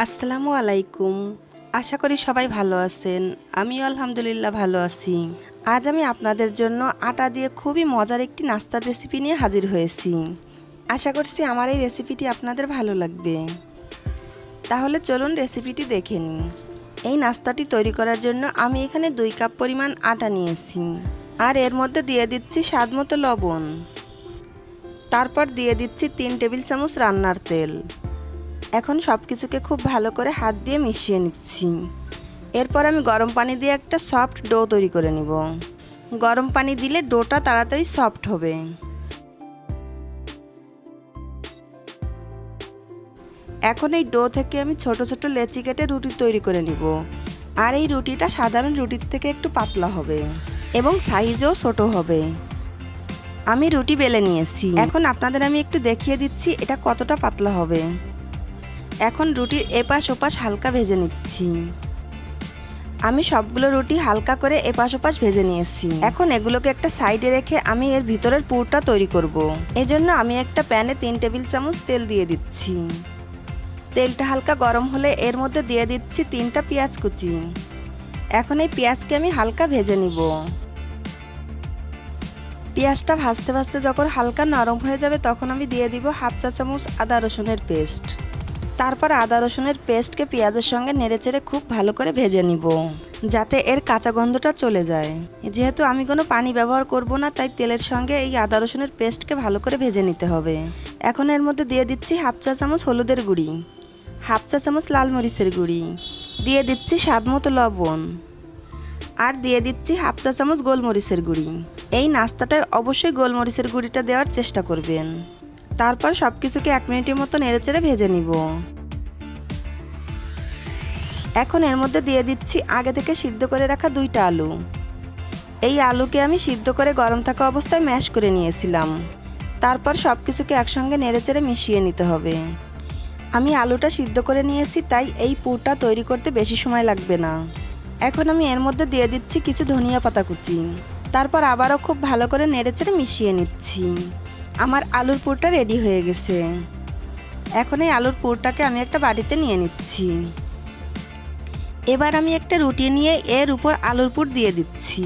আসসালামু আলাইকুম। আশা করি সবাই ভালো আছেন। আমিও আলহামদুলিল্লাহ ভালো আছি। আজ আমি আপনাদের জন্য আটা দিয়ে খুবই মজার একটি নাস্তার রেসিপি নিয়ে হাজির হয়েছি। আশা করছি আমার এই রেসিপিটি আপনাদের ভালো লাগবে। তাহলে চলুন রেসিপিটি দেখে নিই। এই নাস্তাটি তৈরি করার জন্য আমি এখানে 2 কাপ পরিমাণ আটা নিয়েছি। আর এর মধ্যে দিয়ে দিচ্ছি স্বাদমতো লবণ। তারপর দিয়ে দিচ্ছি 3 টেবিল চামচ রান্নার তেল। এখন সব কিছুকে খুব ভালো করে হাত দিয়ে মিশিয়ে নিচ্ছি। এরপর আমি গরম পানি দিয়ে একটা সফট ডো তৈরি করে নিব। গরম পানি দিলে ডোটা তাড়াতাড়ি সফট হবে। এখন এই ডো থেকে আমি ছোট ছোট লেচি কেটে রুটি তৈরি করে নিব। আর এই রুটিটা সাধারণ রুটির থেকে একটু পাতলা হবে এবং সাইজেও ছোট হবে। আমি রুটি বেলে নিয়েছি। এখন আপনাদের আমি একটু দেখিয়ে দিচ্ছি এটা কতটা পাতলা হবে। এখন রুটির এপাশ ওপাশ হালকা ভেজে নিচ্ছি। আমি সবগুলো রুটি হালকা করে এপাশ ওপাশ ভেজে নিয়েছি। এখন এগুলোকে একটা সাইডে রেখে আমি এর ভিতরের পুরটা তৈরি করব। এজন্য আমি একটা প্যানে 3 টেবিল চামচ তেল দিয়ে দিচ্ছি। তেলটা হালকা গরম হলে এর মধ্যে দিয়ে দিচ্ছি 3টা পেঁয়াজ কুচি। এখন এই পেঁয়াজকে আমি হালকা ভেজে নিব। পেঁয়াজটা ভাজতে ভাজতে যখন হালকা নরম হয়ে যাবে তখন আমি দিয়ে দিব 1/2 চা চামচ আদা রসুনের পেস্ট। তারপর আদা রসুনের পেস্টকে পেঁয়াজের সঙ্গে নেড়েচেড়ে খুব ভালো করে ভেজে নিব, যাতে এর কাঁচা গন্ধটা চলে যায়। যেহেতু আমি কোনো পানি ব্যবহার করব না, তাই তেলের সঙ্গে এই আদা রসুনের পেস্টকে ভালো করে ভেজে নিতে হবে। এখন এর মধ্যে দিয়ে দিচ্ছি 1/2 চা চামচ হলুদের গুঁড়ি, 1/2 চা চামচ লাল মরিচের গুঁড়ি, দিয়ে দিচ্ছি স্বাদমতো লবণ, আর দিয়ে দিচ্ছি 1/2 চা চামচ গোলমরিচের গুঁড়ি। এই নাস্তাটায় অবশ্যই গোলমরিচের গুঁড়িটা দেওয়ার চেষ্টা করবেন। তারপর সব কিছুকে 1 মিনিটের মতো নেড়েচেড়ে ভেজে নিব। এখন এর মধ্যে দিয়ে দিচ্ছি আগে থেকে সিদ্ধ করে রাখা 2টা আলু। এই আলুকে আমি সিদ্ধ করে গরম থাকা অবস্থায় ম্যাশ করে নিয়েছিলাম। তারপর সব কিছুকে একসঙ্গে নেড়েচেড়ে মিশিয়ে নিতে হবে। আমি আলুটা সিদ্ধ করে নিয়েছি, তাই এই পুরটা তৈরি করতে বেশি সময় লাগবে না। এখন আমি এর মধ্যে দিয়ে দিচ্ছি কিছু ধনিয়া পাতা কুচি। তারপর আবারও খুব ভালো করে নেড়েচেড়ে মিশিয়ে নিচ্ছি। আমার আলুর পুরটা রেডি হয়ে গেছে। এখন এই আলুর পুরটাকে আমি একটা বাটিতে নিয়ে নিচ্ছি। এবার আমি একটা রুটি নিয়ে এর উপর আলুর পুর দিয়ে দিচ্ছি।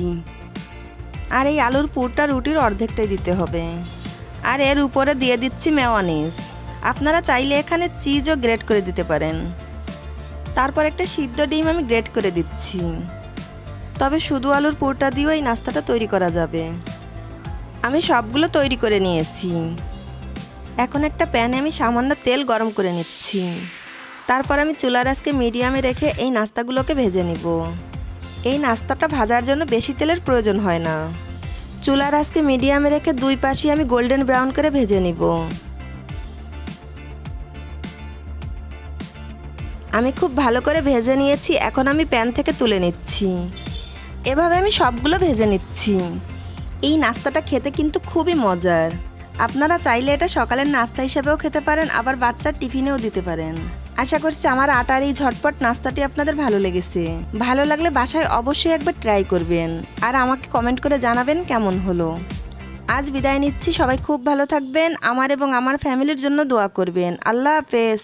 আর এই আলুর পুরটা রুটির অর্ধেকটাই দিতে হবে। আর এর উপরে দিয়ে দিচ্ছি মেয়োনিজ। আপনারা চাইলে এখানে চিজও গ্রেট করে দিতে পারেন। তারপর একটা সিদ্ধ ডিম আমি গ্রেট করে দিচ্ছি। তবে শুধু আলুর পুরটা দিয়েও এই নাস্তাটা তৈরি করা যাবে। আমি সবগুলো তৈরি করে নিয়েছি। এখন একটা প্যানে আমি সামান্য তেল গরম করে নিচ্ছি। তারপর আমি চুলার আঁচকে মিডিয়ামে রেখে এই নাস্তাগুলোকে ভেজে নিব। এই নাস্তাটা ভাজার জন্য বেশি তেলের প্রয়োজন হয় না। চুলার আঁচকে মিডিয়ামে রেখে 2 পাশই আমি গোল্ডেন ব্রাউন করে ভেজে নিব। আমি খুব ভালো করে ভেজে নিয়েছি। এখন আমি প্যান থেকে তুলে নিচ্ছি। এভাবে আমি সবগুলো ভেজে নিচ্ছি। এই নাস্তাটা খেতে কিন্তু খুবই মজার। আপনারা চাইলে এটা সকালের নাস্তা হিসেবেও খেতে পারেন, আবার বাচ্চার টিফিনেও দিতে পারেন। আশা করছি আমার আটার এই ঝটপট নাস্তাটি আপনাদের ভালো লেগেছে। ভালো লাগলে বাসায় অবশ্যই একবার ট্রাই করবেন আর আমাকে কমেন্ট করে জানাবেন কেমন হলো। আজ বিদায় নিচ্ছি। সবাই খুব ভালো থাকবেন। আমার এবং আমার ফ্যামিলির জন্য দোয়া করবেন। আল্লাহ হাফেজ।